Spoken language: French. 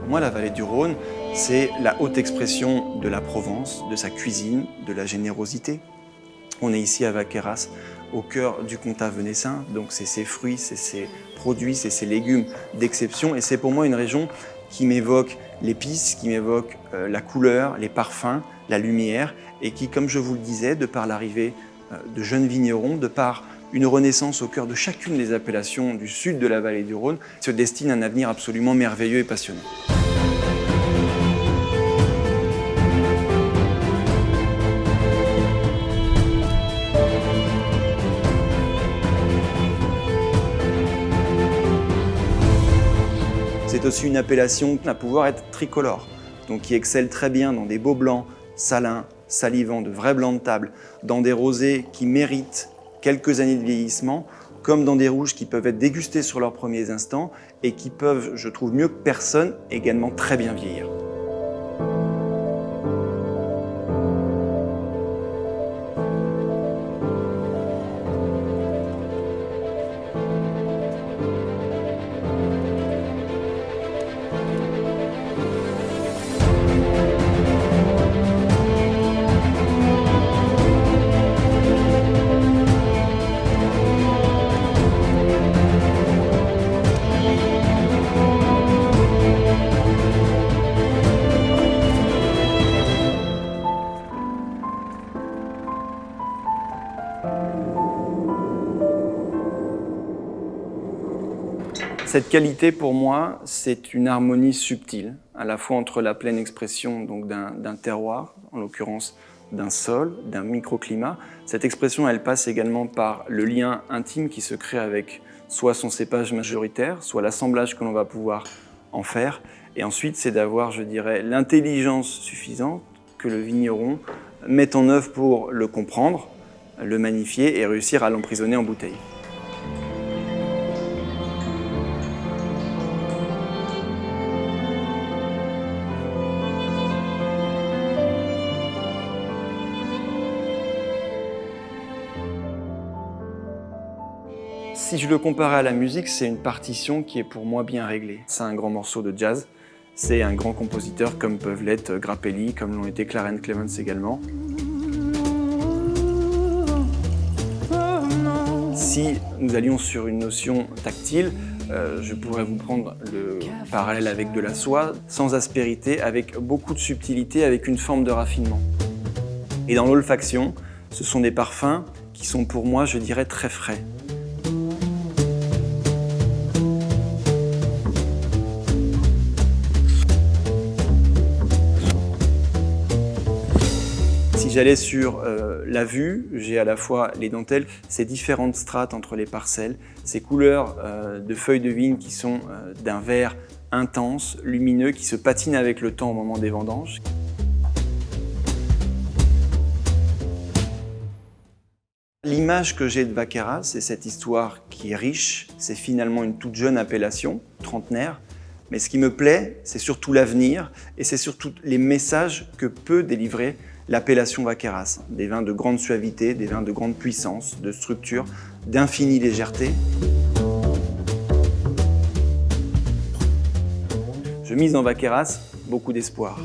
moi, la vallée du Rhône, c'est la haute expression de la Provence, de sa cuisine, de la générosité. On est ici à Vaqueyras, au cœur du Comtat venessin, donc c'est ses fruits, c'est ses produits, c'est ses légumes d'exception. Et c'est pour moi une région qui m'évoque l'épice, qui m'évoque la couleur, les parfums, la lumière, et qui, comme je vous le disais, de par l'arrivée de jeunes vignerons, de par une renaissance au cœur de chacune des appellations du sud de la vallée du Rhône, se destine à un avenir absolument merveilleux et passionnant. C'est aussi une appellation qui va pouvoir être tricolore, donc qui excelle très bien dans des beaux blancs, salins, salivants, de vrais blancs de table, dans des rosés qui méritent quelques années de vieillissement, comme dans des rouges qui peuvent être dégustés sur leurs premiers instants et qui peuvent, je trouve mieux que personne, également très bien vieillir. Cette qualité, pour moi, c'est une harmonie subtile, à la fois entre la pleine expression d'un terroir, en l'occurrence d'un sol, d'un microclimat. Cette expression, elle passe également par le lien intime qui se crée avec soit son cépage majoritaire, soit l'assemblage que l'on va pouvoir en faire. Et ensuite, c'est d'avoir, je dirais, l'intelligence suffisante que le vigneron met en œuvre pour le comprendre, le magnifier et réussir à l'emprisonner en bouteille. Si je le compare à la musique, c'est une partition qui est pour moi bien réglée. C'est un grand morceau de jazz, c'est un grand compositeur comme peuvent l'être Grappelli, comme l'ont été Clarence Clemons également. Si nous allions sur une notion tactile, je pourrais vous prendre le parallèle avec de la soie, sans aspérité, avec beaucoup de subtilité, avec une forme de raffinement. Et dans l'olfaction, ce sont des parfums qui sont pour moi, je dirais, très frais. Si j'allais sur la vue, j'ai à la fois les dentelles, ces différentes strates entre les parcelles, ces couleurs de feuilles de vigne qui sont d'un vert intense, lumineux, qui se patinent avec le temps au moment des vendanges. L'image que j'ai de Vaqueyras, c'est cette histoire qui est riche, c'est finalement une toute jeune appellation, trentenaire, mais ce qui me plaît, c'est surtout l'avenir et c'est surtout les messages que peut délivrer l'appellation Vaqueyras. Des vins de grande suavité, des vins de grande puissance, de structure, d'infinie légèreté. Je mise dans Vaqueyras beaucoup d'espoir.